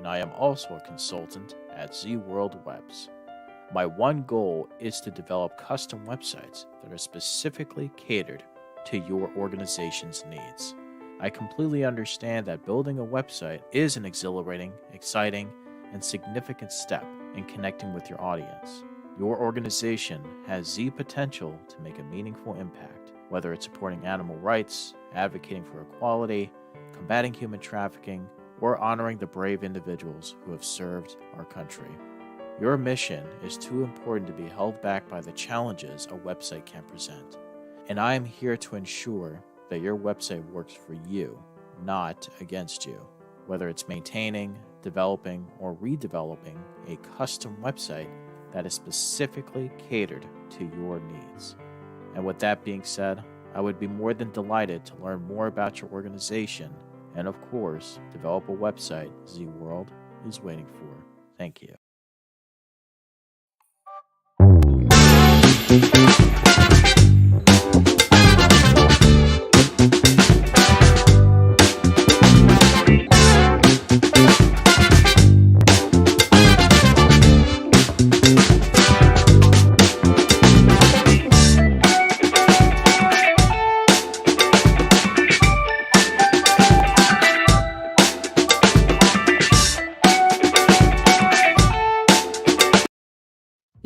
and I am also a consultant at Z World Webs. My one goal is to develop custom websites that are specifically catered to your organization's needs. I completely understand that building a website is an exhilarating, exciting, and significant step in connecting with your audience. Your organization has the potential to make a meaningful impact, whether it's supporting animal rights, advocating for equality, combating human trafficking, or honoring the brave individuals who have served our country. Your mission is too important to be held back by the challenges a website can present, and I am here to ensure that your website works for you, not against you. Whether it's maintaining, developing, or redeveloping a custom website that is specifically catered to your needs. And with that being said, I would be more than delighted to learn more about your organization and, of course, develop a website Z World is waiting for. Thank you.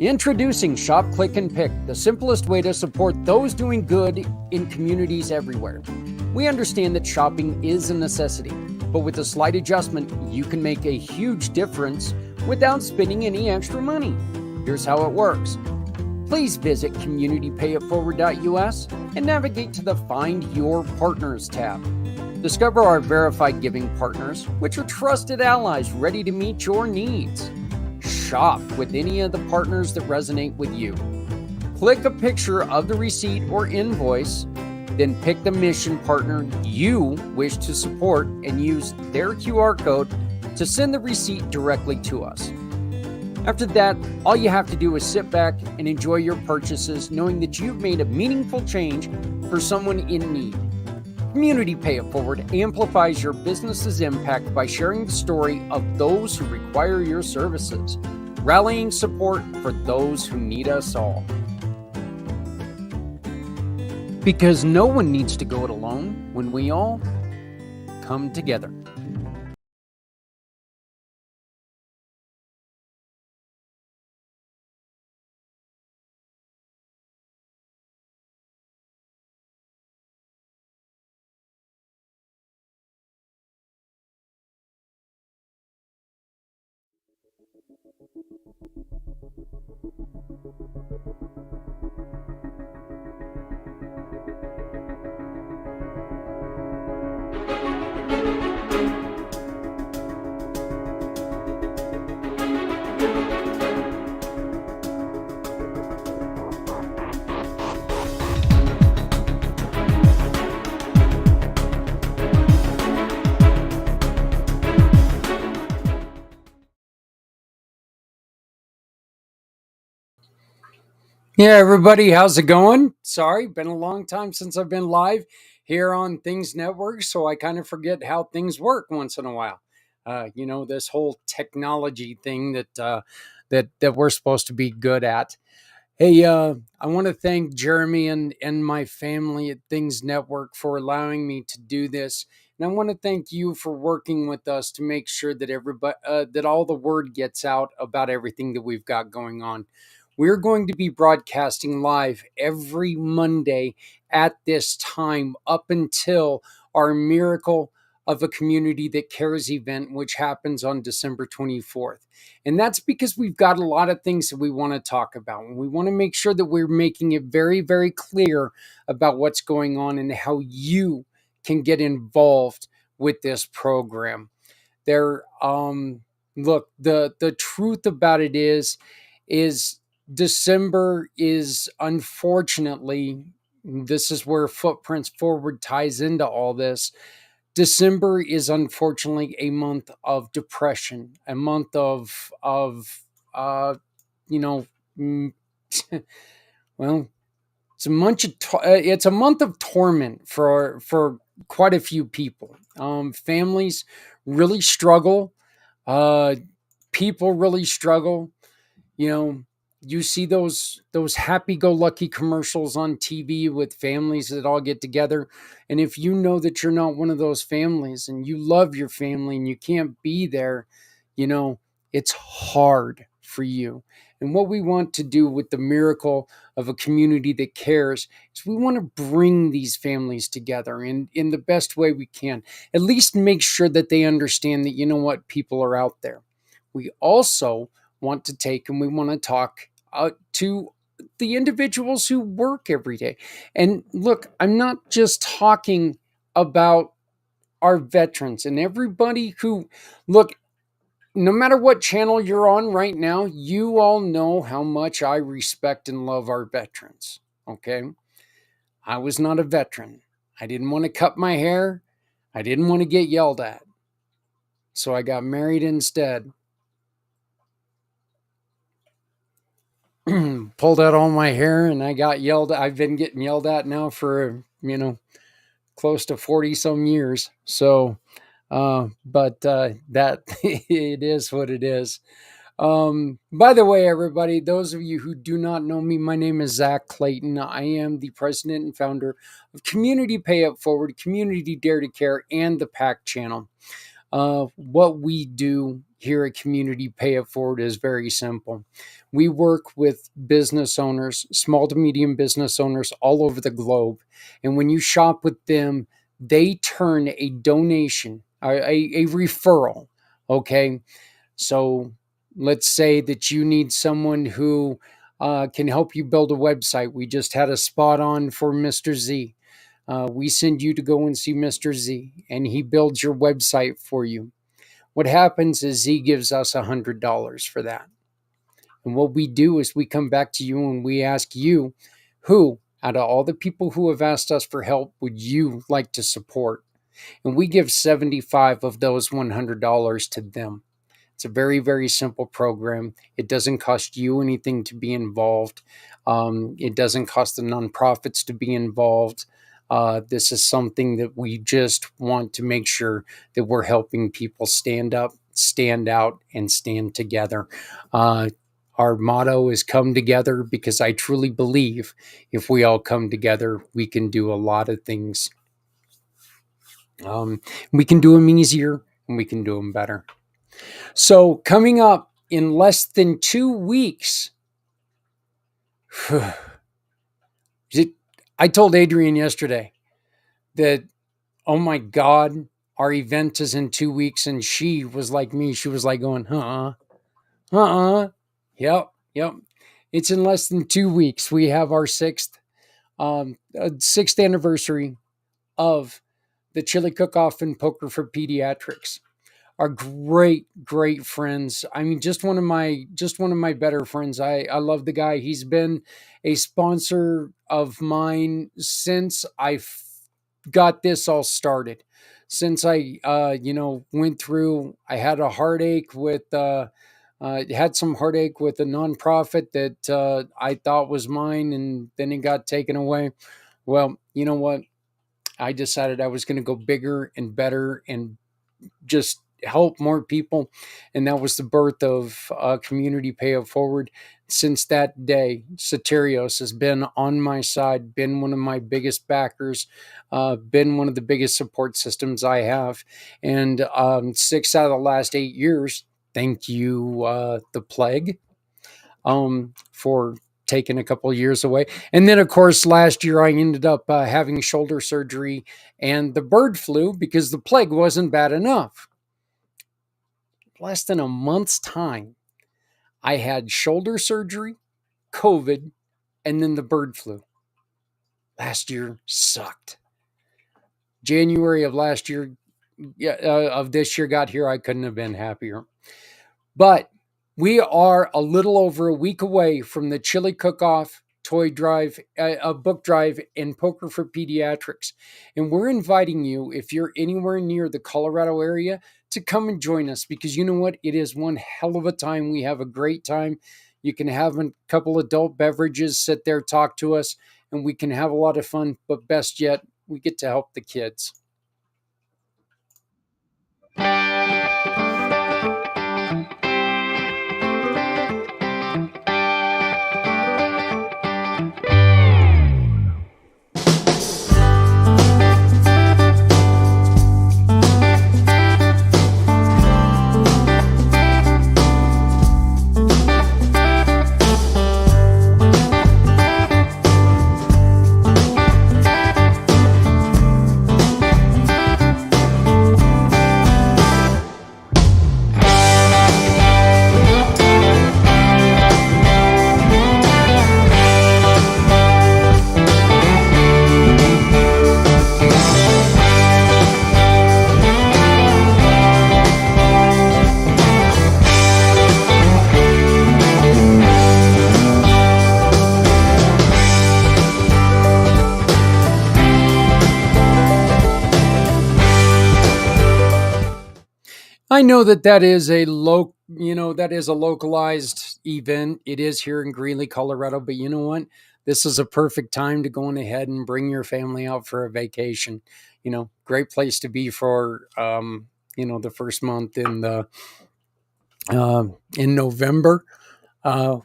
Introducing Shop, Click, and Pick, the simplest way to support those doing good in communities everywhere. We understand that shopping is a necessity, but with a slight adjustment, you can make a huge difference without spending any extra money. Here's how it works. Please visit communitypayitforward.us and navigate to the Find Your Partners tab. Discover our verified giving partners, which are trusted allies ready to meet your needs. Shop with any of the partners that resonate with you. Click a picture of the receipt or invoice, then pick the mission partner you wish to support and use their QR code to send the receipt directly to us. After that, all you have to do is sit back and enjoy your purchases, knowing that you've made a meaningful change for someone in need. Community Pay It Forward amplifies your business's impact by sharing the story of those who require your services, rallying support for those who need us all. Because no one needs to go it alone when we all come together. Yeah, everybody, how's it going? Sorry, been a long time since I've been live here on Things Network, so I kind of forget how things work once in a while. This whole technology thing that we're supposed to be good at. Hey, I want to thank Jeremy and my family at Things Network for allowing me to do this, and I want to thank you for working with us to make sure that everybody that all the word gets out about everything that we've got going on. We're going to be broadcasting live every Monday at this time up until our Miracle of a Community That Cares event, which happens on December 24th. And that's because we've got a lot of things that we want to talk about. And we want to make sure that we're making it very, very clear about what's going on and how you can get involved with this program. Look, the truth about it is December is, unfortunately, this is where Footprints Forward ties into all this. December is unfortunately a month of depression, a month of well, it's a month of torment for quite a few people. Families really struggle. Uh, People really struggle. You know, you see those happy-go-lucky commercials on TV with families that all get together, and if you know that you're not one of those families and you love your family and you can't be there, you know, it's hard for you. And what we want to do with the miracle of a community that cares is we want to bring these families together in the best way we can. At least make sure that they understand that, you know what, people are out there. We also want to take and we want to talk to the individuals who work every day. And look, I'm not just talking about our veterans and everybody who, look, no matter what channel you're on right now, you all know how much I respect and love our veterans. Okay. I was not a veteran. I didn't want to cut my hair. I didn't want to get yelled at. So I got married instead. Pulled out all my hair and I got yelled at. I've been getting yelled at now for, close to 40 some years. So, that it is what it is. By the way, everybody, those of you who do not know me, my name is Zach Clayton. I am the president and founder of Community Pay It Forward, Community Dare to Care, and the PAC channel. What we do here at Community Pay It Forward is very simple. We work with business owners, small to medium business owners all over the globe. And when you shop with them, they turn a donation, a referral. Okay. So let's say that you need someone who can help you build a website. We just had a spot on for Mr. Z. We send you to go and see Mr. Z, and he builds your website for you. What happens is Z gives us $100 for that. And what we do is we come back to you and we ask you, who out of all the people who have asked us for help would you like to support? And we give 75 of those $100 to them. It's a very, very simple program. It doesn't cost you anything to be involved. It doesn't cost the nonprofits to be involved. This is something that we just want to make sure that we're helping people stand up, stand out, and stand together. Our motto is come together because I truly believe if we all come together, we can do a lot of things. We can do them easier and we can do them better. So coming up in less than 2 weeks, I told Adrian yesterday that, oh my God, our event is in 2 weeks. And she was like me. She was like going, Yep. It's in less than 2 weeks. We have our sixth anniversary of the Chili Cook-Off and Poker for Pediatrics. Are great friends. I mean, just one of my better friends. I love the guy. He's been a sponsor of mine since I got this all started. Since I went through, I had a heartache with had some heartache with a nonprofit that I thought was mine, and then it got taken away. Well, you know what? I decided I was going to go bigger and better and just help more people. And that was the birth of Community Pay It Forward. Since that day, Soterios has been on my side, been one of my biggest backers, been one of the biggest support systems I have. And 6 out of the last 8 years, thank you, the plague, for taking a couple of years away. And then, of course, last year I ended up having shoulder surgery and the bird flu because the plague wasn't bad enough. Less than a month's time, I had shoulder surgery, COVID, and then the bird flu. Last year sucked. January of last year, of this year got here, I couldn't have been happier. But we are a little over a week away from the Chili Cook-Off, toy drive, a book drive, and Poker for Pediatrics. And we're inviting you, if you're anywhere near the Colorado area, to come and join us, because you know what? It is one hell of a time. We have a great time. You can have a couple adult beverages, sit there, talk to us, and we can have a lot of fun. But best yet, we get to help the kids. I know that that is a that is a localized event. It is here in Greeley, Colorado, but you know what? This is a perfect time to go on ahead and bring your family out for a vacation. Great place to be for the first month in November. Uh,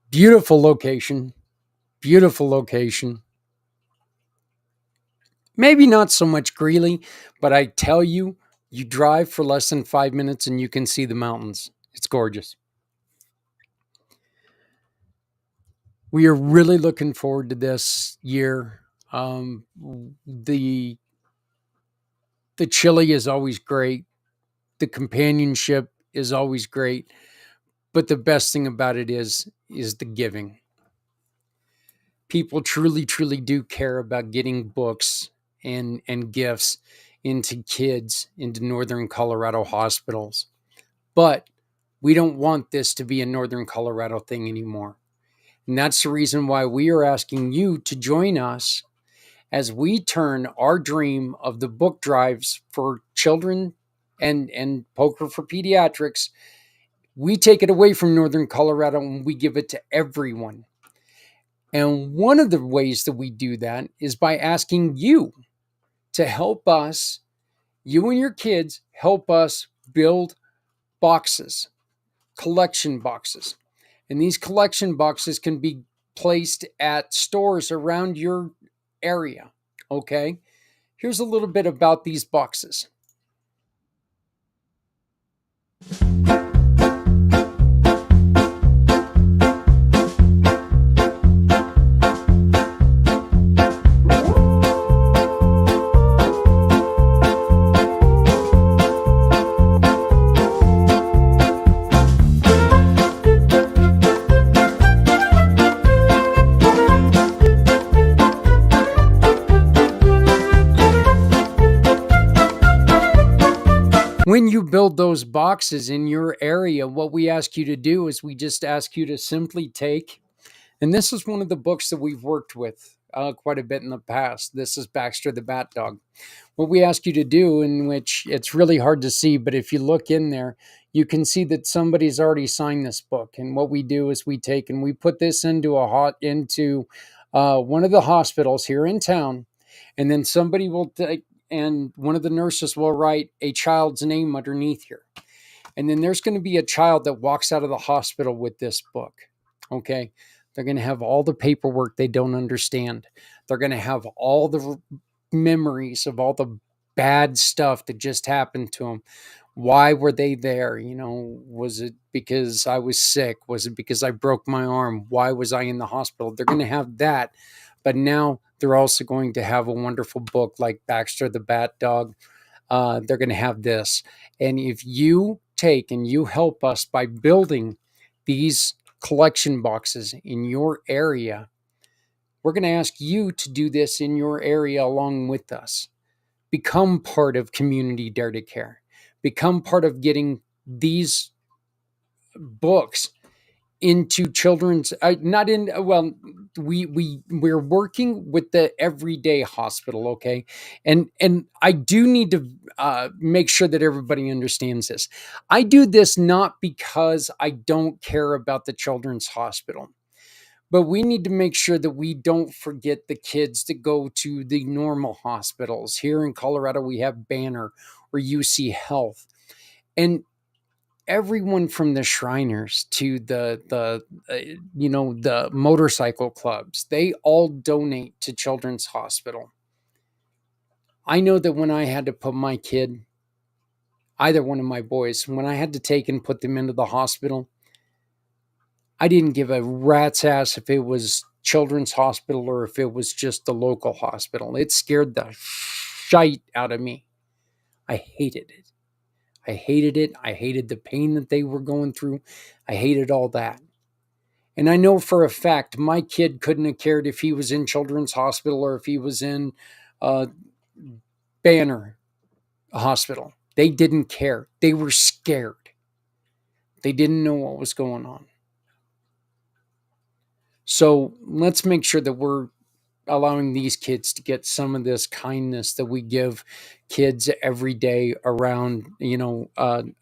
beautiful location, beautiful location. Maybe not so much Greeley, but I tell you, you drive for less than 5 minutes and you can see the mountains. It's gorgeous. We are really looking forward to this year. Um, the the chili is always great. The companionship is always great. But the best thing about it is the giving. People truly, truly do care about getting books and gifts into kids into Northern Colorado hospitals. But we don't want this to be a Northern Colorado thing anymore. And that's the reason why we are asking you to join us as we turn our dream of the book drives for children and poker for pediatrics. We take it away from Northern Colorado and we give it to everyone. And one of the ways that we do that is by asking you to help us, you and your kids, help us build boxes, collection boxes. And these collection boxes can be placed at stores around your area. Okay. Here's a little bit about these boxes. When you build those boxes in your area, what we ask you to do is we just ask you to simply take, and this is one of the books that we've worked with quite a bit in the past. This is Baxter the Bat Dog. What we ask you to do, in which it's really hard to see, but if you look in there, you can see that somebody's already signed this book. And what we do is we take and we put this into one of the hospitals here in town, and then somebody will take, and one of the nurses will write a child's name underneath here. And then there's going to be a child that walks out of the hospital with this book. Okay. They're going to have all the paperwork they don't understand. They're going to have all the memories of all the bad stuff that just happened to them. Why were they there? Was it because I was sick? Was it because I broke my arm? Why was I in the hospital? They're going to have that. But now they're also going to have a wonderful book like Baxter the Bat Dog. They're going to have this. And if you take and you help us by building these collection boxes in your area, we're going to ask you to do this in your area along with us. Become part of Community Dare to Care. Become part of getting these books into children's not in well we're working with the everyday hospital. Okay. And I do need to make sure that everybody understands this. I do this not because I don't care about the children's hospital, but we need to make sure that we don't forget the kids that go to the normal hospitals. Here in Colorado we have Banner or UC Health, and everyone from the Shriners to the motorcycle clubs, they all donate to Children's Hospital. I know that when I had to put my kid, either one of my boys, when I had to take and put them into the hospital, I didn't give a rat's ass if it was Children's Hospital or if it was just the local hospital. It scared the shite out of me. I hated it. I hated it. I hated the pain that they were going through. I hated all that. And I know for a fact my kid couldn't have cared if he was in Children's Hospital or if he was in Banner Hospital. They didn't care. They were scared. They didn't know what was going on. So let's make sure that we're allowing these kids to get some of this kindness that we give kids every day around,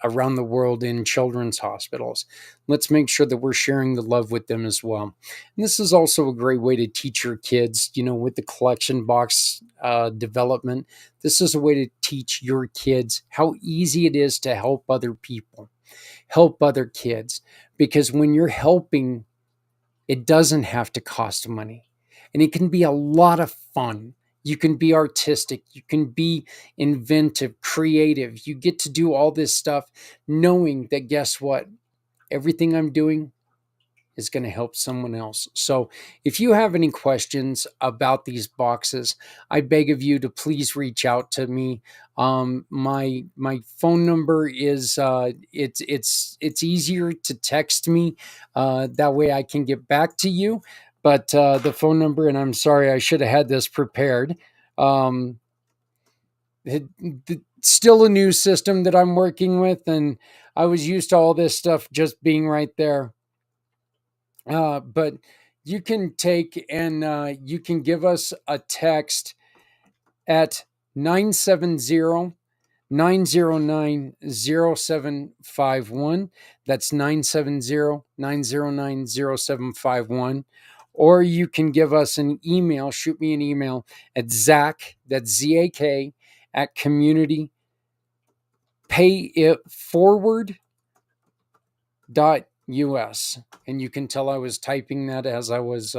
around the world in children's hospitals. Let's make sure that we're sharing the love with them as well. And this is also a great way to teach your kids, with the collection box development. This is a way to teach your kids how easy it is to help other people, help other kids, because when you're helping, it doesn't have to cost money. And it can be a lot of fun. You can be artistic. You can be inventive, creative. You get to do all this stuff knowing that, guess what? Everything I'm doing is going to help someone else. So if you have any questions about these boxes, I beg of you to please reach out to me. My phone number is it's easier to text me. That way I can get back to you. But the phone number, and I'm sorry, I should have had this prepared. Um, Still a new system that I'm working with, and I was used to all this stuff just being right there. But you can take and you can give us a text at 970 909 0751. That's 970 909 0751. Or you can give us an email, shoot me an email at Zach, that's ZAK, at community pay it forward.us. And you can tell I was typing that as I was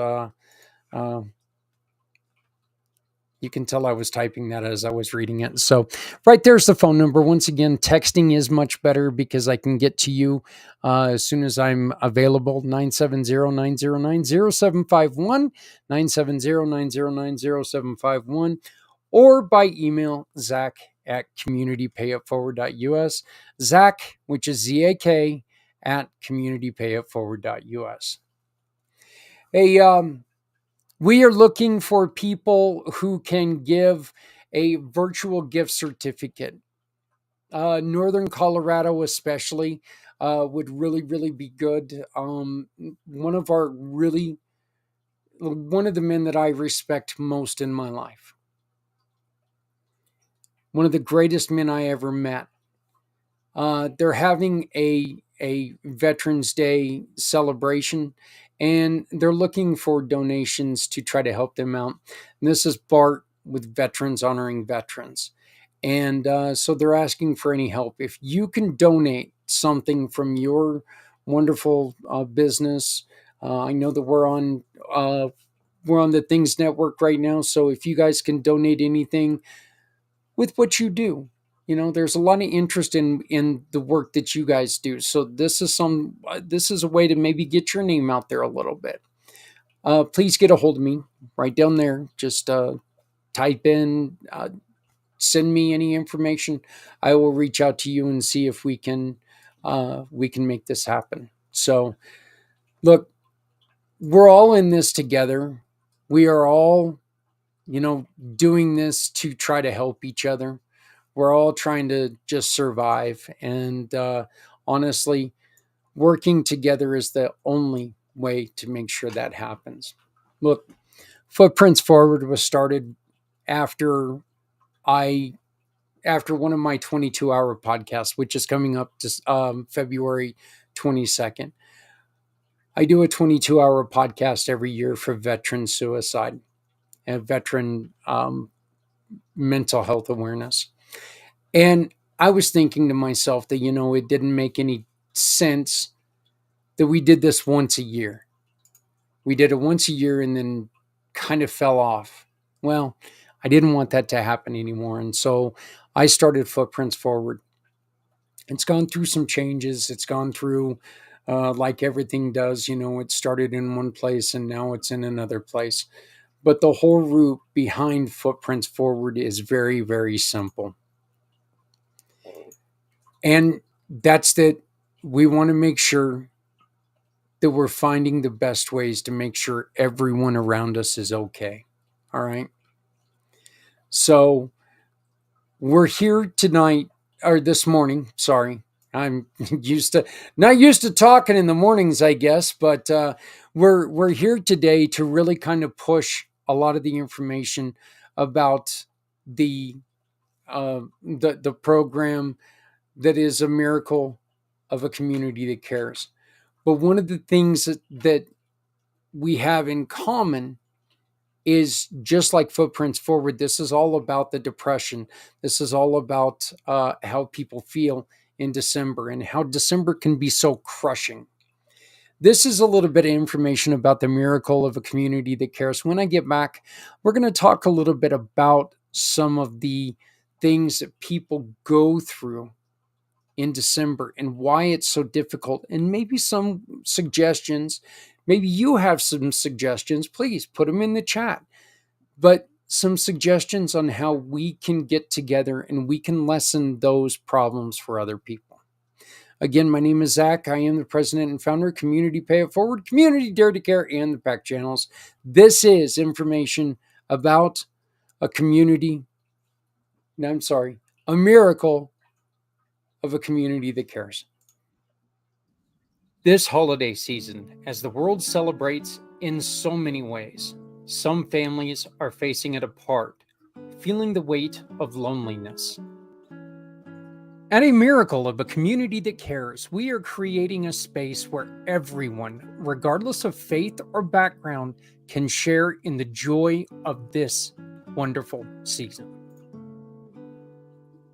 you can tell I was typing that as I was reading it. So right there's the phone number. Once again, texting is much better because I can get to you as soon as I'm available. 970-909-0751, 970-909-0751, or by email, Zach at communitypayitforward.us. Zach, which is ZAK, at communitypayitforward.us. We are looking for people who can give a virtual gift certificate. Northern Colorado, especially, would really, really be good. One of the men that I respect most in my life, one of the greatest men I ever met. They're having a Veterans Day celebration, and they're looking for donations to try to help them out. And this is Bart with Veterans Honoring Veterans. And so they're asking for any help. If you can donate something from your wonderful business, I know that we're on the Things Network right now. So if you guys can donate anything with what you do, there's a lot of interest in the work that you guys do. So this is a way to maybe get your name out there a little bit. Please get a hold of me right down there. Just type in, send me any information. I will reach out to you and see if we can make this happen. So look, we're all in this together. We are all, doing this to try to help each other. We're all trying to just survive. And honestly, working together is the only way to make sure that happens. Look, Footprints Forward was started after one of my 22-hour podcasts, which is coming up to February 22nd. I do a 22-hour podcast every year for veteran suicide and veteran mental health awareness. And I was thinking to myself that, it didn't make any sense that we did this once a year. We did it once a year and then kind of fell off. Well, I didn't want that to happen anymore. And so I started Footprints Forward. It's gone through some changes. It's gone through, like everything does, it started in one place and now it's in another place. But the whole root behind Footprints Forward is very, very simple. And that's that we want to make sure that we're finding the best ways to make sure everyone around us is okay. All right. So we're here tonight, or this morning. Sorry. I'm not used to talking in the mornings, I guess, but we're here today to really kind of push a lot of the information about the program that is a miracle of a community that cares. But one of the things that we have in common is just like Footprints Forward. This is all about the depression. This is all about how people feel in December and how December can be so crushing. This is a little bit of information about the miracle of a community that cares. When I get back, we're going to talk a little bit about some of the things that people go through in December and why it's so difficult, and maybe some suggestions. Maybe you have some suggestions. Please put them in the chat. But some suggestions on how we can get together and we can lessen those problems for other people. Again, my name is Zach. I am the president and founder of Community Pay It Forward, Community Dare to Care, and the PAC channels. This is information about a community. No, I'm sorry, a miracle of a community that cares. This holiday season, as the world celebrates in so many ways, some families are facing it apart, feeling the weight of loneliness. At a miracle of a community that cares, we are creating a space where everyone, regardless of faith or background, can share in the joy of this wonderful season.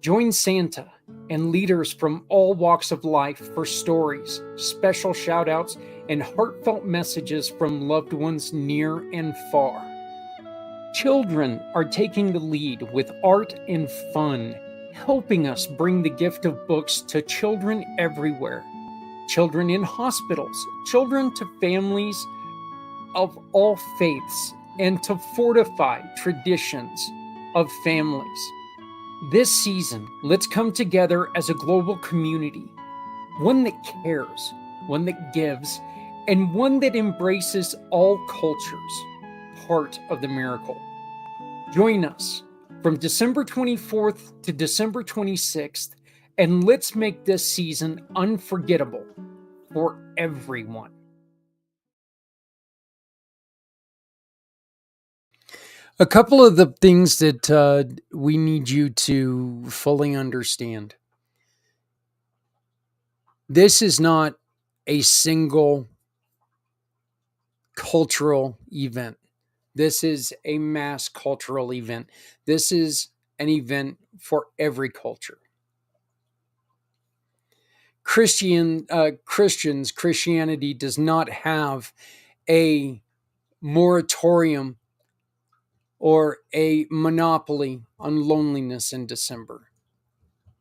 Join Santa and leaders from all walks of life for stories, special shout-outs, and heartfelt messages from loved ones near and far. Children are taking the lead with art and fun, helping us bring the gift of books to children everywhere. Children in hospitals, children to families of all faiths, and to fortify traditions of families. This season, let's come together as a global community, one that cares, one that gives, and one that embraces all cultures, part of the miracle. Join us from December 24th to December 26th, and let's make this season unforgettable for everyone. A couple of the things that we need you to fully understand. This is not a single cultural event. This is a mass cultural event. This is an event for every culture. Christianity does not have a moratorium or a monopoly on loneliness in December.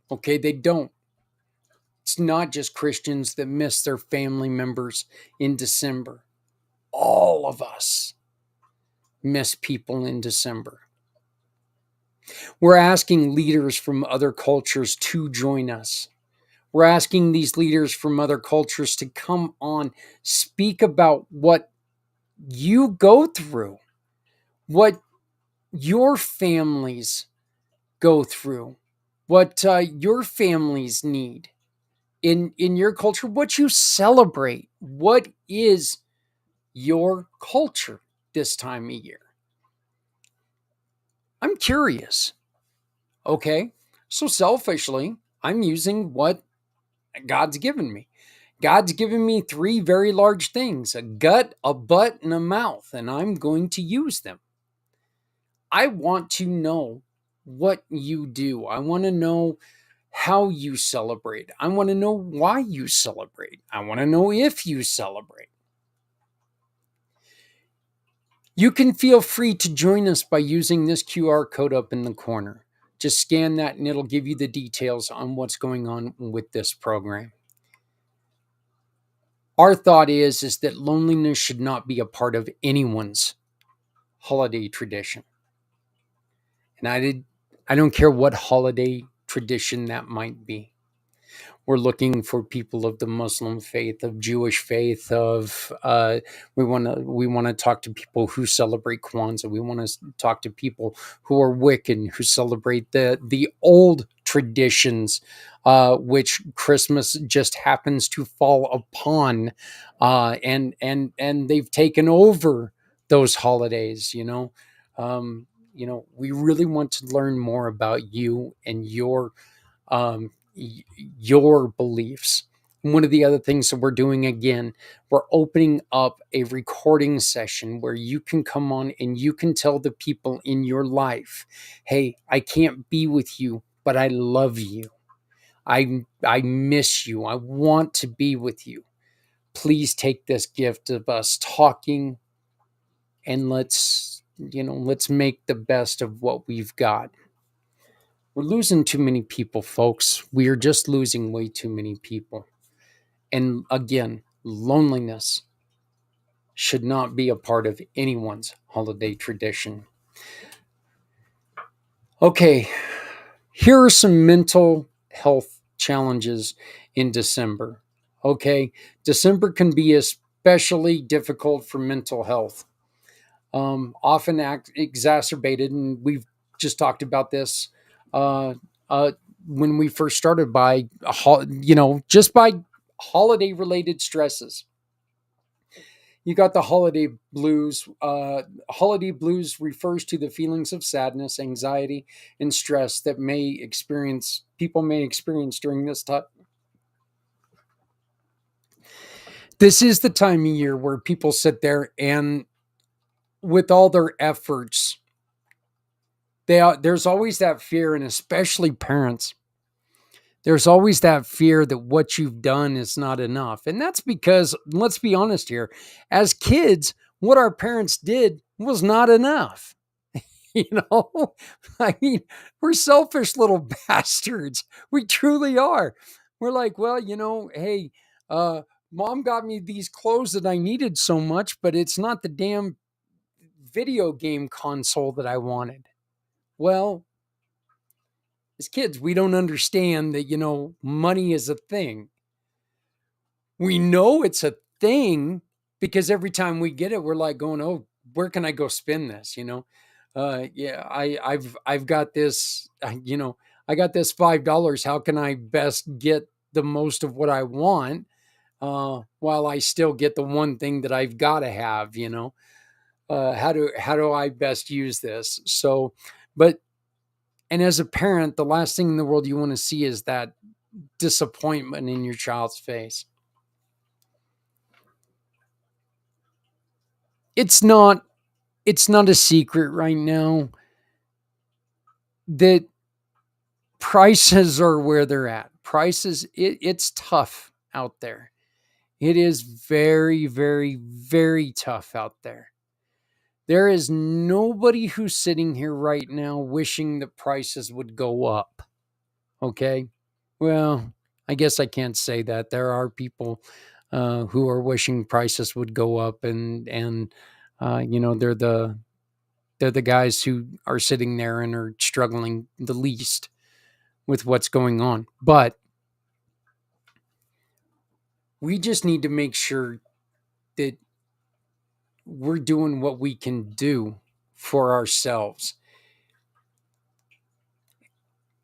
Okay, they don't. It's not just Christians that miss their family members in December. All of us miss people in December. We're asking leaders from other cultures to join us. We're asking these leaders from other cultures to come on, speak about what you go through, what your families go through, what your families need in your culture, what you celebrate, what is your culture this time of year. I'm curious. Okay, so selfishly, I'm using what God's given me. God's given me three very large things: a gut, a butt, and a mouth, and I'm going to use them. I want to know what you do. I want to know how you celebrate. I want to know why you celebrate. I want to know if you celebrate. You can feel free to join us by using this QR code up in the corner. Just scan that and it'll give you the details on what's going on with this program. Our thought is that loneliness should not be a part of anyone's holiday tradition. And I don't care what holiday tradition that might be. We're looking for people of the Muslim faith, of Jewish faith, of we want to talk to people who celebrate Kwanzaa. We want to talk to people who are Wiccan, who celebrate the old traditions, which Christmas just happens to fall upon, and they've taken over those holidays. We really want to learn more about you and um, your beliefs. One of the other things that we're doing, again, we're opening up a recording session where you can come on and you can tell the people in your life, hey, I can't be with you, but I love you. I miss you. I want to be with you. Please take this gift of us talking, and let's make the best of what we've got. We're losing too many people, folks. We are just losing way too many people. And again, loneliness should not be a part of anyone's holiday tradition. Okay, here are some mental health challenges in December. Okay, December can be especially difficult for mental health, often exacerbated, and we've just talked about this uh, uh, when we first started just by holiday related stresses. You got the holiday blues. Holiday blues refers to the feelings of sadness, anxiety, and stress that people may experience during this time. This is the time of year where people sit there and, with all their efforts, there's always that fear, and especially parents. There's always that fear that what you've done is not enough. And that's because, let's be honest here, as kids, what our parents did was not enough. You know, I mean, we're selfish little bastards. We truly are. We're like, well, hey, mom got me these clothes that I needed so much, but it's not the damn video game console that I wanted. Well, as kids, we don't understand that, money is a thing. We know it's a thing because every time we get it, we're like going, oh, where can I go spend this? Yeah, I've got this, I got this $5. How can I best get the most of what I want, while I still get the one thing that I've got to have, how do I best use this? So, and as a parent, the last thing in the world you want to see is that disappointment in your child's face. It's not a secret right now that prices are where they're at. It's tough out there. It is very, very, very tough out there. There is nobody who's sitting here right now wishing that prices would go up. Okay? Well, I guess I can't say that. There are people who are wishing prices would go up, and they're the guys who are sitting there and are struggling the least with what's going on. But we just need to make sure that we're doing what we can do for ourselves.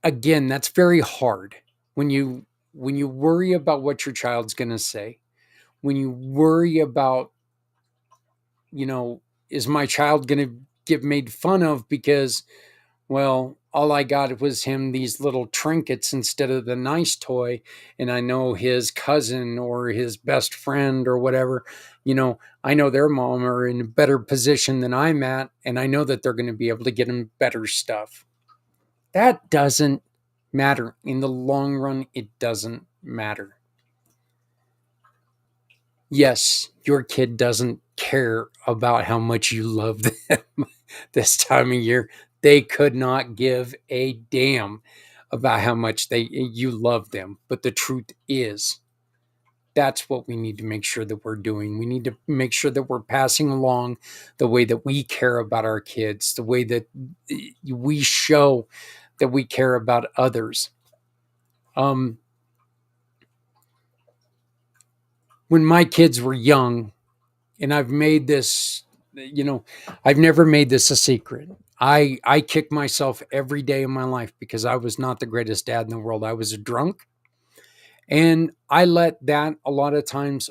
Again, that's very hard when you worry about what your child's going to say, when you worry about, is my child going to get made fun of because, well, all I got was him these little trinkets instead of the nice toy. And I know his cousin or his best friend or whatever, I know their mom are in a better position than I'm at. And I know that they're going to be able to get him better stuff. That doesn't matter. In the long run, it doesn't matter. Yes, your kid doesn't care about how much you love them this time of year. They could not give a damn about how much you love them. But the truth is, that's what we need to make sure that we're doing. We need to make sure that we're passing along the way that we care about our kids, the way that we show that we care about others. When my kids were young, and I've made this, I've never made this a secret. I kick myself every day of my life because I was not the greatest dad in the world. I was a drunk, and I let that a lot of times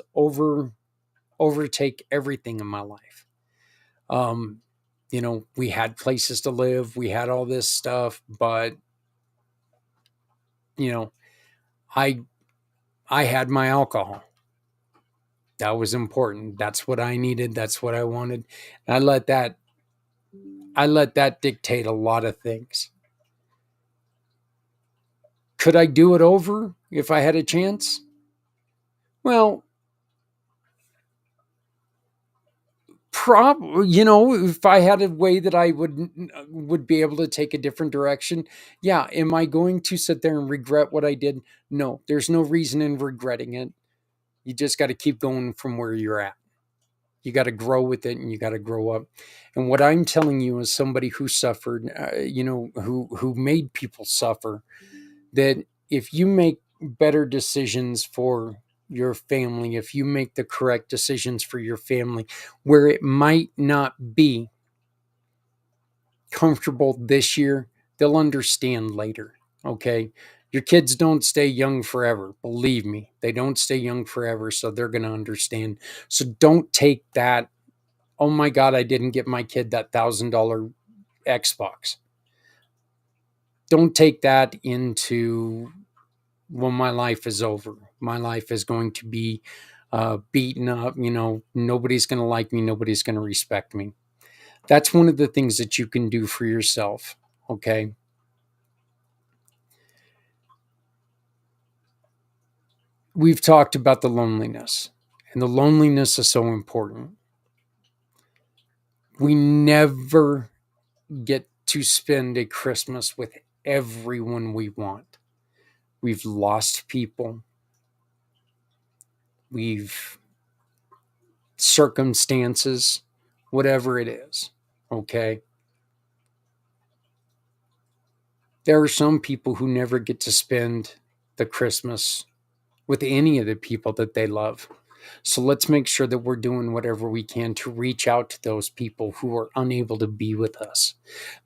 overtake everything in my life. Um, we had places to live, we had all this stuff, but you know, I I had my alcohol. That was important. That's what I needed. That's what I wanted. I let that dictate a lot of things. Could I do it over if I had a chance? Well, probably, if I had a way that I would be able to take a different direction. Yeah, am I going to sit there and regret what I did? No, there's no reason in regretting it. You just got to keep going from where you're at. You got to grow with it, and you got to grow up. And what I'm telling you is somebody who suffered, who made people suffer, that if you make better decisions for your family, if you make the correct decisions for your family, where it might not be comfortable this year, they'll understand later. Okay. Your kids don't stay young forever. Believe me, they don't stay young forever. So they're going to understand. So don't take that. Oh my God, I didn't get my kid that $1,000 Xbox. Don't take that into, well, my life is over. My life is going to be beaten up. Nobody's going to like me. Nobody's going to respect me. That's one of the things that you can do for yourself. Okay. We've talked about the loneliness, and the loneliness is so important. We never get to spend a Christmas with everyone we want. We've lost people. We've circumstances, whatever it is. Okay. There are some people who never get to spend the Christmas with any of the people that they love. So let's make sure that we're doing whatever we can to reach out to those people who are unable to be with us.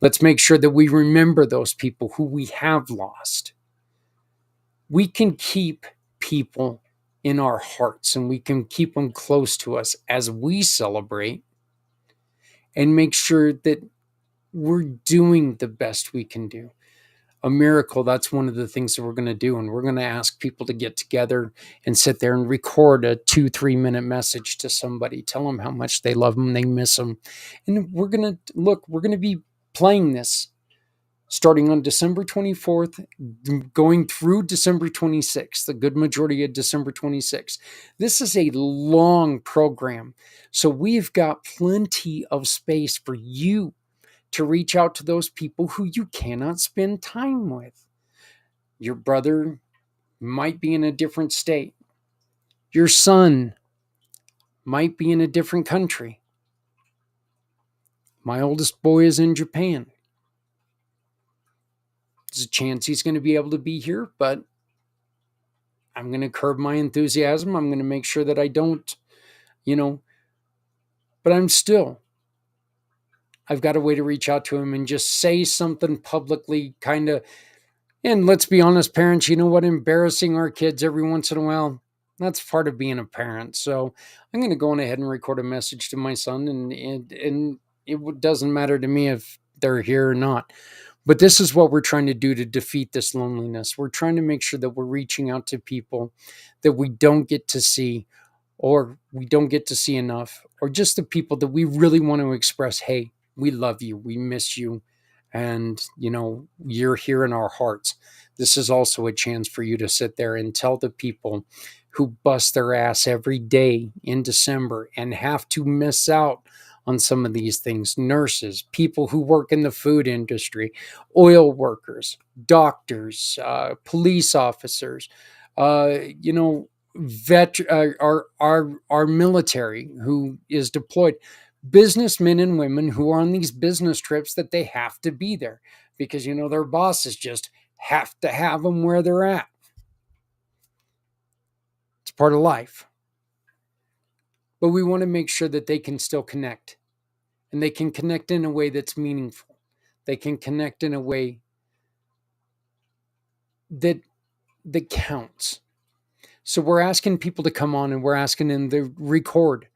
Let's make sure that we remember those people who we have lost. We can keep people in our hearts, and we can keep them close to us as we celebrate, and make sure that we're doing the best we can do. A miracle, that's one of the things that we're going to do. And we're going to ask people to get together and sit there and record a 2-3 minute message to somebody, tell them how much they love them, they miss them. And we're going to be playing this starting on December 24th, going through December 26th, the good majority of December 26th. This is a long program. So we've got plenty of space for you to reach out to those people who you cannot spend time with. Your brother might be in a different state. Your son might be in a different country. My oldest boy is in Japan. There's a chance he's going to be able to be here, but I'm going to curb my enthusiasm. I'm going to make sure that I don't, but I've got a way to reach out to him and just say something publicly, kind of. And let's be honest, parents, you know what? Embarrassing our kids every once in a while, that's part of being a parent. So I'm going to go on ahead and record a message to my son, and it doesn't matter to me if they're here or not. But this is what we're trying to do to defeat this loneliness. We're trying to make sure that we're reaching out to people that we don't get to see, or we don't get to see enough, or just the people that we really want to express, hey, we love you, we miss you, and you're here in our hearts. This is also a chance for you to sit there and tell the people who bust their ass every day in December and have to miss out on some of these things: nurses, people who work in the food industry, oil workers, doctors, police officers, our military who is deployed, businessmen and women who are on these business trips that they have to be there because their bosses just have to have them where they're at. It's part of life. But we want to make sure that they can still connect, and they can connect in a way that's meaningful. They can connect in a way that counts. So we're asking people to come on, and we're asking them to record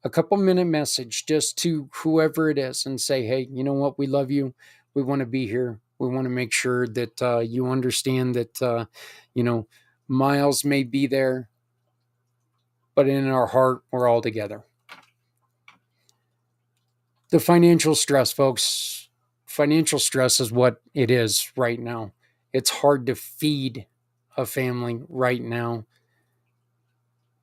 a couple minute message just to whoever it is and say, hey, you know what? We love you. We want to be here. We want to make sure that you understand that, Miles may be there, but in our heart, we're all together. The financial stress, folks, financial stress is what it is right now. It's hard to feed a family right now.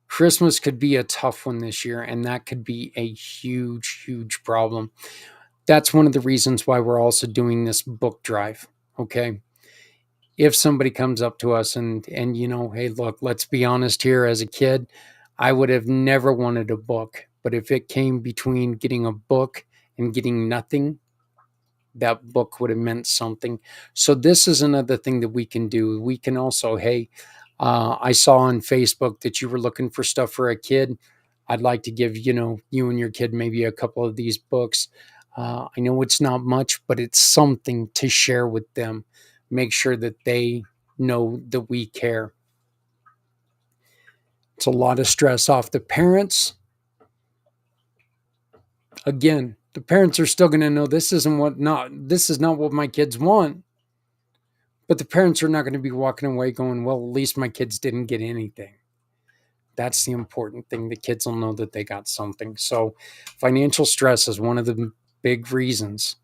Christmas could be a tough one this year, and that could be a huge, huge problem. That's one of the reasons why we're also doing this book drive. Okay. If somebody comes up to us and hey, look, let's be honest here, as a kid, I would have never wanted a book. But if it came between getting a book and getting nothing, that book would have meant something. So this is another thing that we can do. We can also, hey, I saw on Facebook that you were looking for stuff for a kid. I'd like to give, you and your kid maybe a couple of these books. I know it's not much, but it's something to share with them. Make sure that they know that we care. It's a lot of stress off the parents. Again, the parents are still going to know this is not what my kids want. But the parents are not going to be walking away going, well, at least my kids didn't get anything. That's the important thing. The kids will know that they got something. So financial stress is one of the big reasons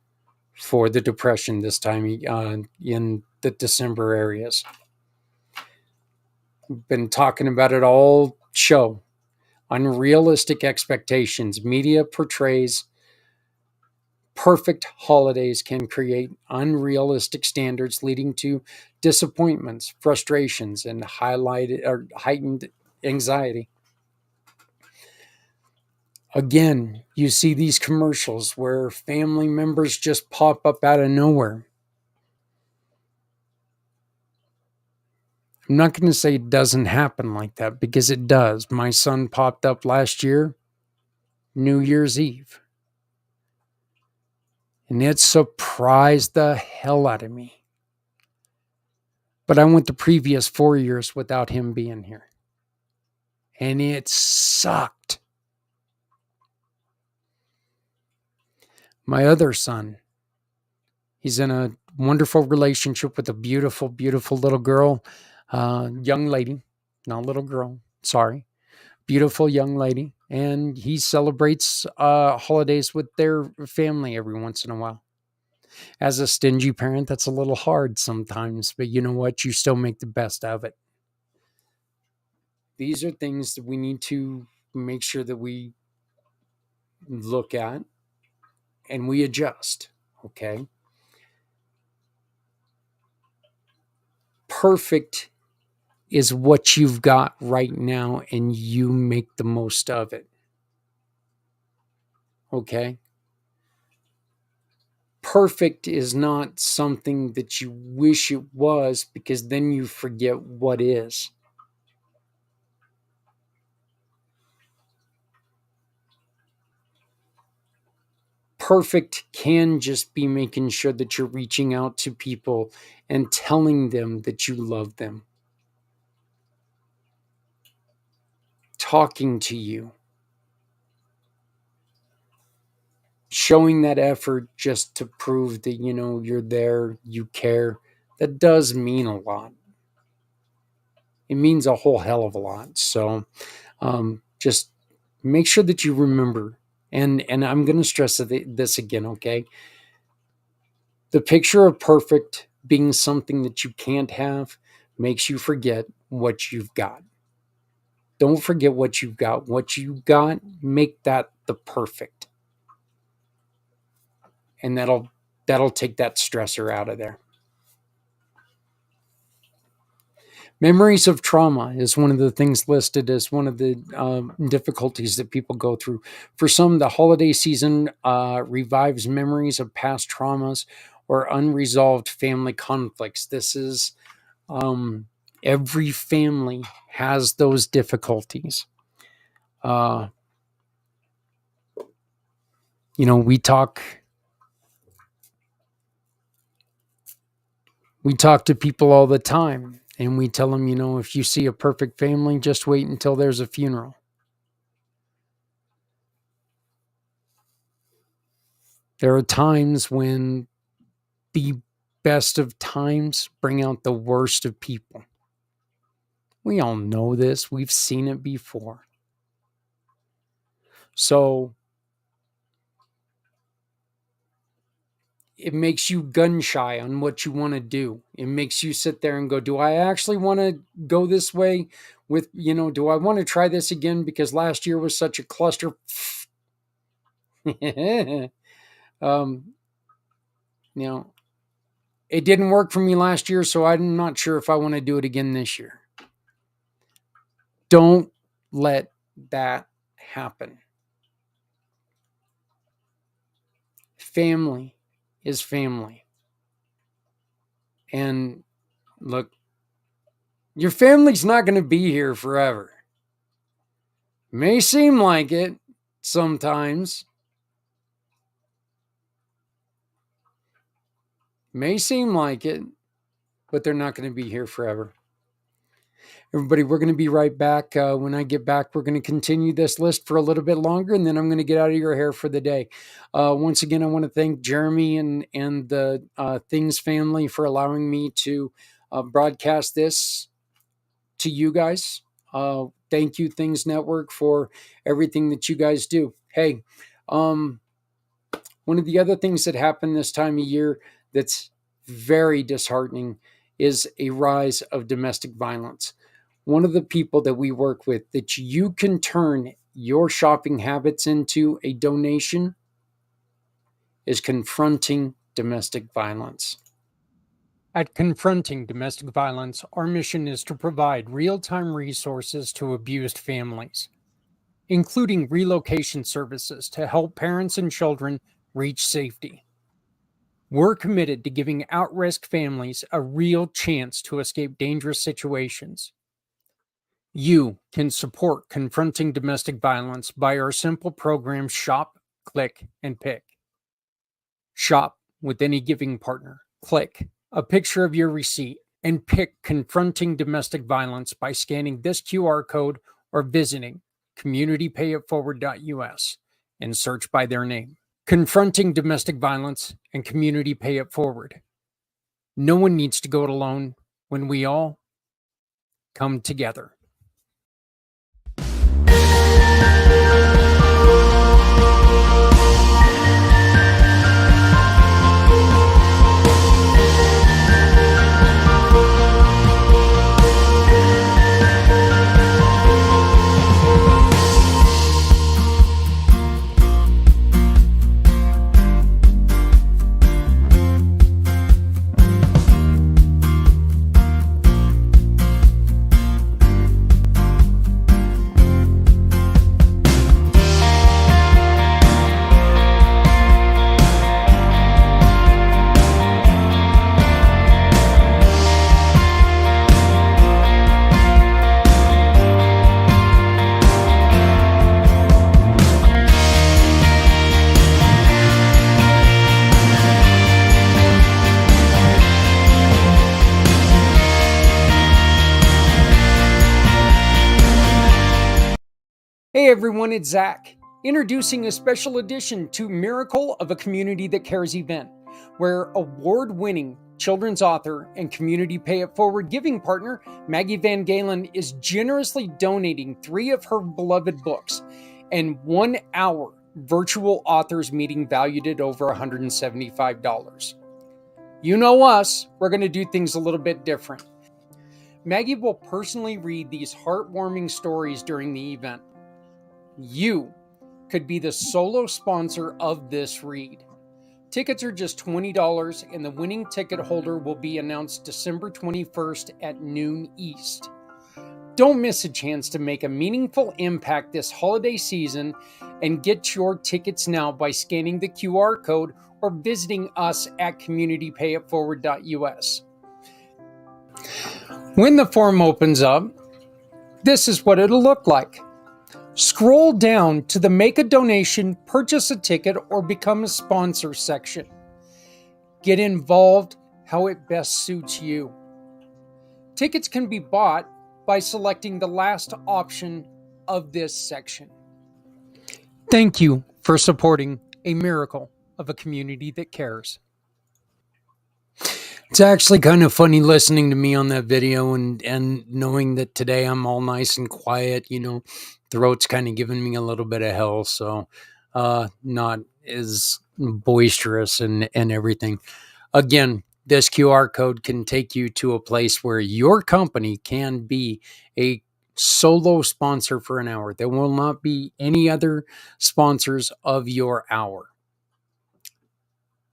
for the depression this time in the December areas. Been talking about it all show. Unrealistic expectations. Media portrays perfect holidays can create unrealistic standards, leading to disappointments, frustrations, and heightened anxiety. Again, you see these commercials where family members just pop up out of nowhere. I'm not going to say it doesn't happen like that, because it does. My son popped up last year, New Year's Eve, and it surprised the hell out of me. But I went the previous 4 years without him being here, and it sucked. My other son, he's in a wonderful relationship with a beautiful, beautiful little girl, young lady, not little girl, sorry, beautiful young lady. And he celebrates holidays with their family every once in a while. As a stingy parent, that's a little hard sometimes, but you know what? You still make the best of it. These are things that we need to make sure that we look at and we adjust, okay? Perfect is what you've got right now, and you make the most of it. Okay? Perfect is not something that you wish it was, because then you forget what is. Perfect can just be making sure that you're reaching out to people and telling them that you love them, talking to you, showing that effort just to prove that, you're there, you care. That does mean a lot. It means a whole hell of a lot. So just make sure that you remember. And I'm going to stress this again, okay? The picture of perfect being something that you can't have makes you forget what you've got. Don't forget what you've got. What you got, make that the perfect. And that'll take that stressor out of there. Memories of trauma is one of the things listed as one of the difficulties that people go through. For some, the holiday season revives memories of past traumas or unresolved family conflicts. This is every family has those difficulties. We talk to people all the time. And we tell them, if you see a perfect family, just wait until there's a funeral. There are times when the best of times bring out the worst of people. We all know this. We've seen it before. So it makes you gun shy on what you want to do. It makes you sit there and go, do I actually want to go this way with, do I want to try this again because last year was such a cluster? It didn't work for me last year, so I'm not sure if I want to do it again this year. Don't let that happen. Family is family. And look, your family's not going to be here forever. May seem like it sometimes. May seem like it, but they're not going to be here forever. Everybody, we're going to be right back. When I get back, we're going to continue this list for a little bit longer, and then I'm going to get out of your hair for the day. Once again, I want to thank Jeremy and the Things family for allowing me to broadcast this to you guys. Thank you, Things Network, for everything that you guys do. Hey, one of the other things that happened this time of year that's very disheartening is a rise of domestic violence. One of the people that we work with that you can turn your shopping habits into a donation is Confronting Domestic Violence. At Confronting Domestic Violence, our mission is to provide real-time resources to abused families, including relocation services to help parents and children reach safety. We're committed to giving at-risk families a real chance to escape dangerous situations. You can support Confronting Domestic Violence by our simple program Shop, Click, and Pick. Shop with any giving partner. Click a picture of your receipt and pick Confronting Domestic Violence by scanning this QR code or visiting communitypayitforward.us and search by their name. Confronting Domestic Violence and Community Pay It Forward. No one needs to go it alone when we all come together. Hey everyone, it's Zach, introducing a special edition to Miracle of a Community That Cares event, where award-winning children's author and Community Pay It Forward giving partner Maggie Van Galen is generously donating 3 of her beloved books and 1 hour virtual authors meeting valued at over $175. You know us, we're going to do things a little bit different. Maggie will personally read these heartwarming stories during the event. You could be the solo sponsor of this read. Tickets are just $20, and the winning ticket holder will be announced December 21st at noon East. Don't miss a chance to make a meaningful impact this holiday season and get your tickets now by scanning the QR code or visiting us at communitypayitforward.us. When the form opens up, this is what it'll look like. Scroll down to the Make a Donation, Purchase a Ticket, or Become a Sponsor section. Get involved how it best suits you. Tickets can be bought by selecting the last option of this section. Thank you for supporting A Miracle of a community that cares. It's actually kind of funny listening to me on that video and knowing that today I'm all nice and quiet, throat's kind of giving me a little bit of hell. So, not as boisterous and everything. Again, this QR code can take you to a place where your company can be a solo sponsor for an hour. There will not be any other sponsors of your hour.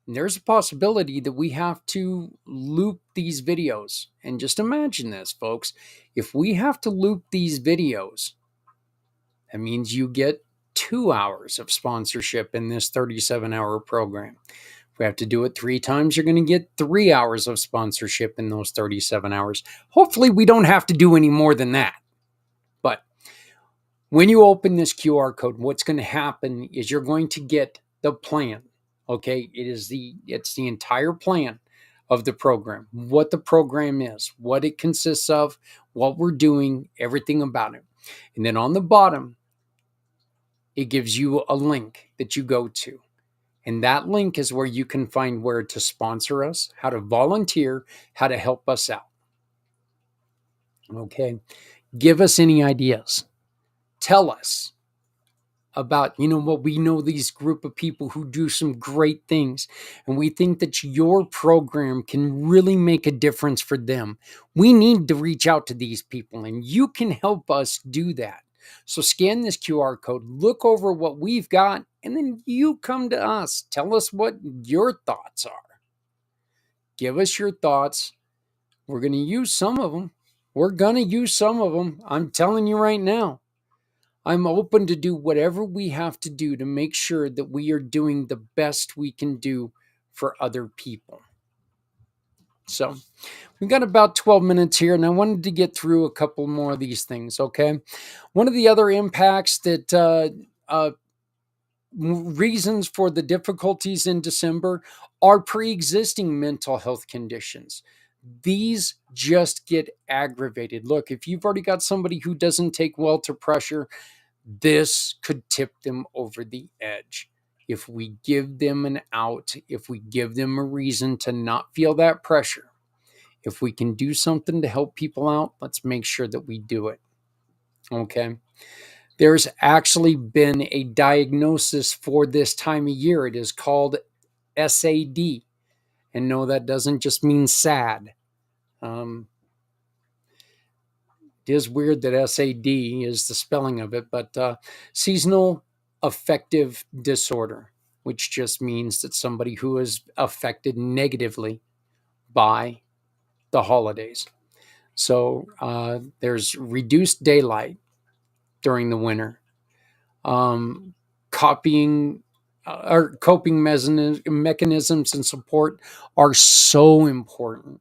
And there's a possibility that we have to loop these videos. And just imagine this, folks. If we have to loop these videos, that means you get 2 hours of sponsorship in this 37-hour program. If we have to do it 3 times, you're going to get 3 hours of sponsorship in those 37 hours. Hopefully, we don't have to do any more than that. But when you open this QR code, what's going to happen is you're going to get the plan. Okay, it's the entire plan of the program, what the program is, what it consists of, what we're doing, everything about it. And then on the bottom, it gives you a link that you go to. And that link is where you can find where to sponsor us, how to volunteer, how to help us out. Okay, give us any ideas. Tell us about, what we know these group of people who do some great things. And we think that your program can really make a difference for them. We need to reach out to these people and you can help us do that. So scan this QR code, look over what we've got, and then you come to us. Tell us what your thoughts are. Give us your thoughts. We're going to use some of them. I'm telling you right now. I'm open to do whatever we have to do to make sure that we are doing the best we can do for other people. So we've got about 12 minutes here, and I wanted to get through a couple more of these things, okay? One of the other impacts that reasons for the difficulties in December are pre-existing mental health conditions. These just get aggravated. Look, if you've already got somebody who doesn't take well to pressure, this could tip them over the edge. If we give them an out, if we give them a reason to not feel that pressure, if we can do something to help people out, let's make sure that we do it. Okay. There's actually been a diagnosis for this time of year. It is called SAD. And no, that doesn't just mean sad. It is weird that SAD is the spelling of it, but seasonal affective disorder, which just means that somebody who is affected negatively by the holidays. So there's reduced daylight during the winter. Coping mechanisms and support are so important.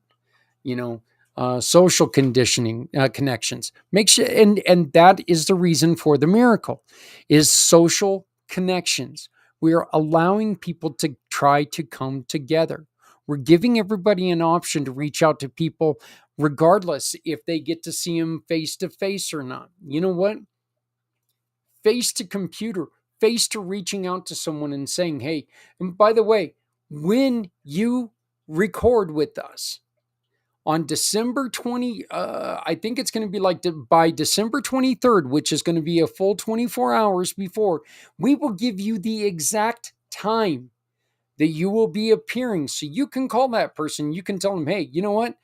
Social conditioning connections. Make sure, and that is the reason for the miracle, is social connections. We are allowing people to try to come together. We're giving everybody an option to reach out to people, regardless if they get to see them face to face or not. You know what? Face to computer, face to reaching out to someone and saying, hey, and by the way, when you record with us, on December 20, I think it's going to be by December 23rd, which is going to be a full 24 hours before, we will give you the exact time that you will be appearing. So you can call that person. You can tell them, hey, you know what?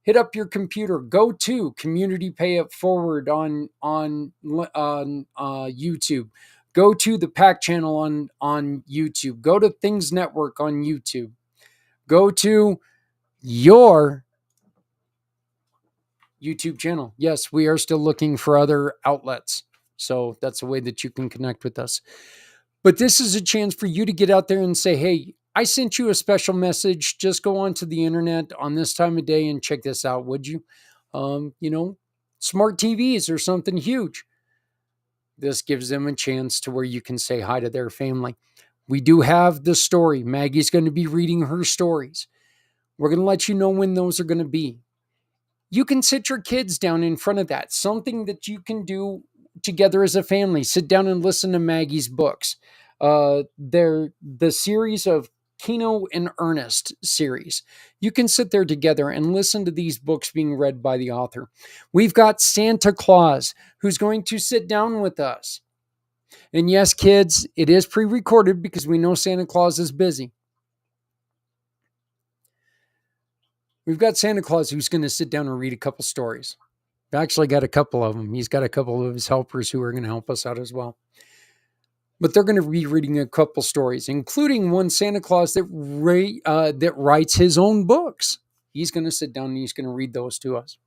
Hit up your computer. Go to Community Pay It Forward on YouTube. Go to the PAC channel on YouTube. Go to Things Network on YouTube. Go to your YouTube channel. Yes, we are still looking for other outlets. So that's a way that you can connect with us. But this is a chance for you to get out there and say, hey, I sent you a special message. Just go onto the internet on this time of day and check this out, would you? Smart TVs or something huge. This gives them a chance to where you can say hi to their family. We do have the story. Maggie's going to be reading her stories. We're going to let you know when those are going to be. You can sit your kids down in front of that. Something that you can do together as a family. Sit down and listen to Maggie's books. the series of Kino and Ernest series. You can sit there together and listen to these books being read by the author. We've got Santa Claus, who's going to sit down with us. And yes, kids, it is pre-recorded because we know Santa Claus is busy. We've got Santa Claus who's going to sit down and read a couple stories. I've actually got a couple of them. He's got a couple of his helpers who are going to help us out as well. But they're going to be reading a couple stories, including one Santa Claus that writes his own books. He's going to sit down and he's going to read those to us.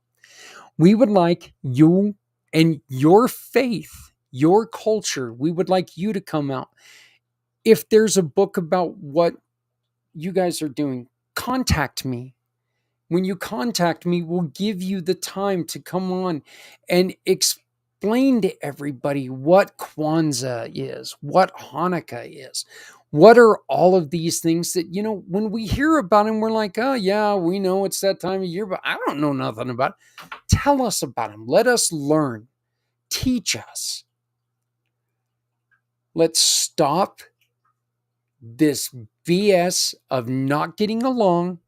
We would like you and your faith, your culture, we would like you to come out. If there's a book about what you guys are doing, contact me. When you contact me, we'll give you the time to come on and explain to everybody what Kwanzaa is, what Hanukkah is. What are all of these things that, when we hear about them, we're like, oh, yeah, we know it's that time of year, but I don't know nothing about it. Tell us about them. Let us learn. Teach us. Let's stop this BS of not getting along.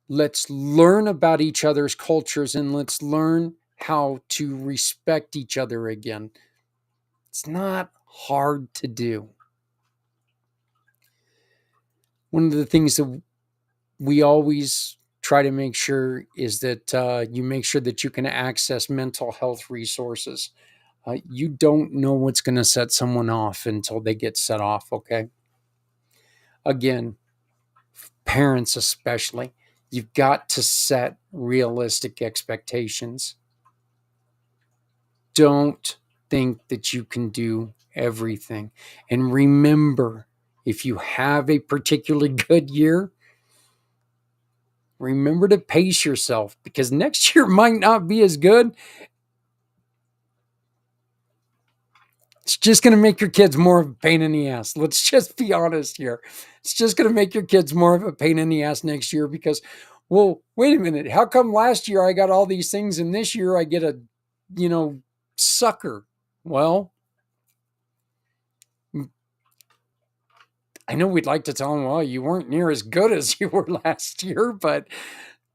Let's learn about each other's cultures and let's learn how to respect each other again. It's not hard to do. One of the things that we always try to make sure is that you make sure that you can access mental health resources. You don't know what's going to set someone off until they get set off, okay? Again, parents especially, you've got to set realistic expectations. Don't think that you can do everything. And remember, if you have a particularly good year, remember to pace yourself because next year might not be as good. It's just going to make your kids more of a pain in the ass. Let's just be honest here. It's just going to make your kids more of a pain in the ass next year because, well, wait a minute. How come last year I got all these things and this year I get a, sucker? Well, I know we'd like to tell them, well, you weren't near as good as you were last year, but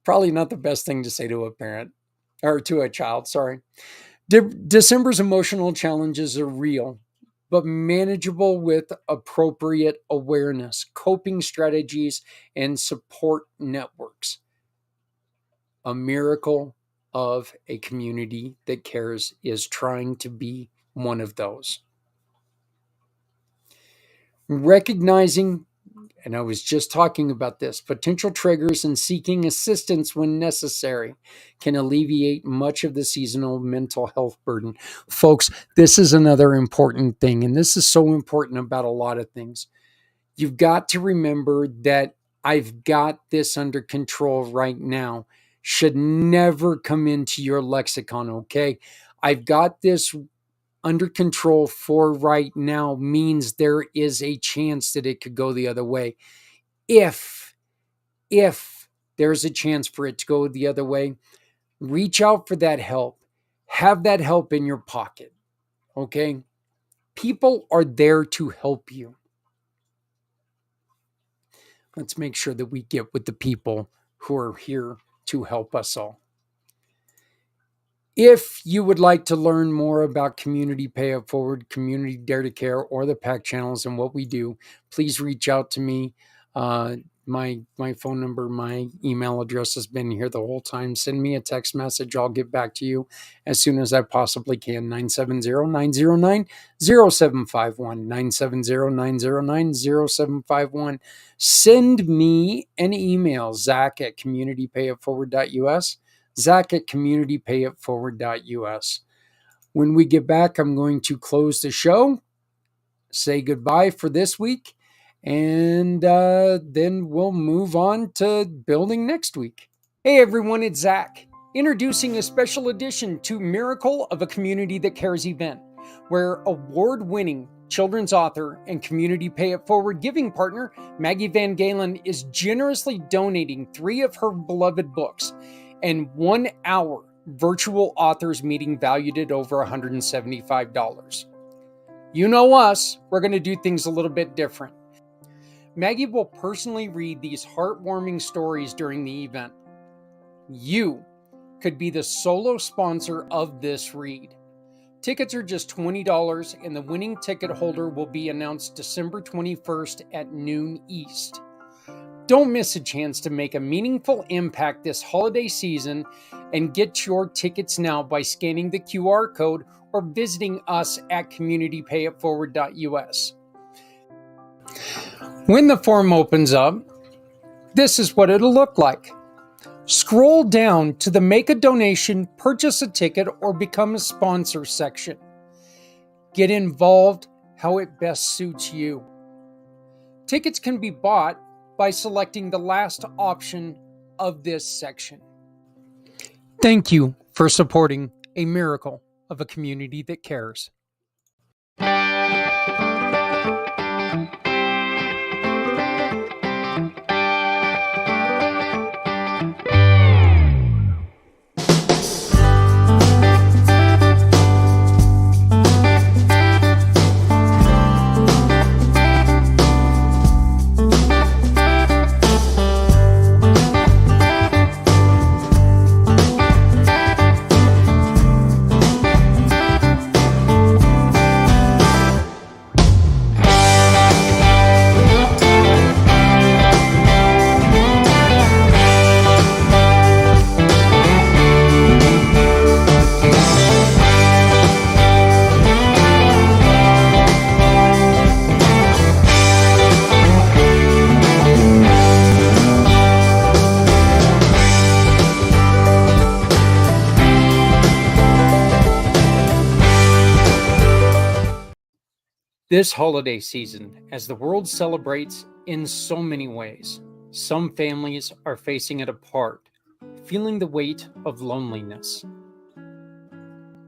probably not the best thing to say to a parent or to a child. Sorry. December's emotional challenges are real, but manageable with appropriate awareness, coping strategies, and support networks. A miracle of a community that cares is trying to be one of those. Recognizing, and I was just talking about this, potential triggers and seeking assistance when necessary can alleviate much of the seasonal mental health burden. Folks, this is another important thing, and this is so important about a lot of things. You've got to remember that I've got this under control right now should never come into your lexicon, okay? I've got this under control for right now means there is a chance that it could go the other way. If there's a chance for it to go the other way, reach out for that help. Have that help in your pocket, okay? People are there to help you. Let's make sure that we get with the people who are here to help us all. If you would like to learn more about Community Pay It Forward, Community Dare to Care, or the PAC channels and what we do, please reach out to me. My phone number, my email address has been here the whole time. Send me a text message. I'll get back to you as soon as I possibly can. 970-909-0751. 970-909-0751. Send me an email, Zach@communitypayitforward.us. Zach@communitypayitforward.us. When we get back, I'm going to close the show, say goodbye for this week, and then we'll move on to building next week. Hey everyone, it's Zach, introducing a special edition to Miracle of a Community That Cares event, where award-winning children's author and Community Pay It Forward giving partner Maggie Van Galen is generously donating 3 of her beloved books and 1 hour virtual authors meeting valued at over $175. You know us, we're going to do things a little bit different. Maggie will personally read these heartwarming stories during the event. You could be the solo sponsor of this read. Tickets are just $20, and the winning ticket holder will be announced December 21st at noon East. Don't miss a chance to make a meaningful impact this holiday season and get your tickets now by scanning the QR code or visiting us at communitypayitforward.us. When the form opens up, this is what it'll look like. Scroll down to the Make a Donation, Purchase a Ticket, or Become a Sponsor section. Get involved how it best suits you. Tickets can be bought by selecting the last option of this section. Thank you for supporting a miracle of a community that cares. This holiday season, as the world celebrates in so many ways, some families are facing it apart, feeling the weight of loneliness.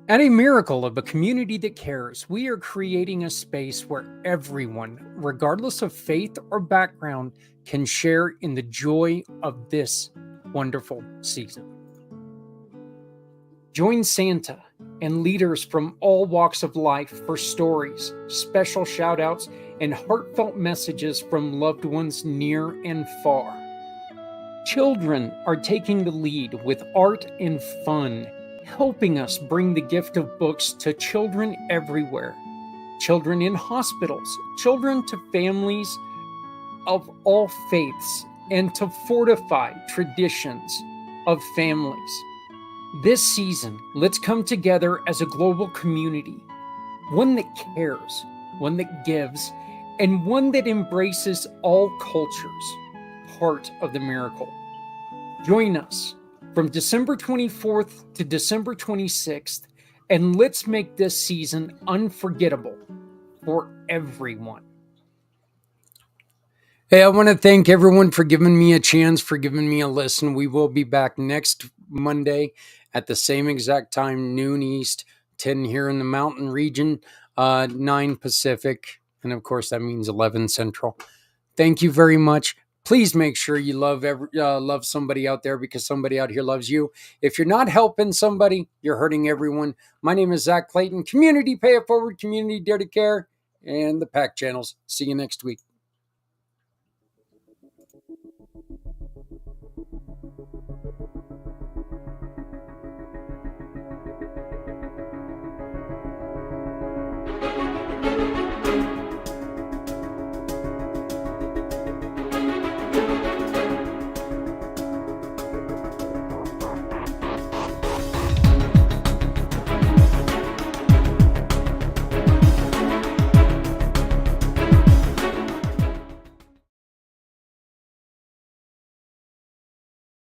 At a miracle of a community that cares, we are creating a space where everyone, regardless of faith or background, can share in the joy of this wonderful season. Join Santa and leaders from all walks of life for stories, special shout-outs, and heartfelt messages from loved ones near and far. Children are taking the lead with art and fun, helping us bring the gift of books to children everywhere. Children in hospitals, children to families of all faiths, and to fortify traditions of families. This season, let's come together as a global community, one that cares, one that gives, and one that embraces all cultures, part of the miracle. Join us from December 24th to December 26th, and let's make this season unforgettable for everyone. Hey, I want to thank everyone for giving me a chance, for giving me a listen. We will be back next Monday at the same exact time, noon East, 10 here in the mountain region, 9 Pacific, and of course that means 11 Central. Thank you very much. Please make sure you love somebody out there, because somebody out here loves you. If you're not helping somebody, you're hurting everyone. My name is Zach Clayton, Community Pay It Forward, Community Dare to Care, and the PAC channels. See you next week.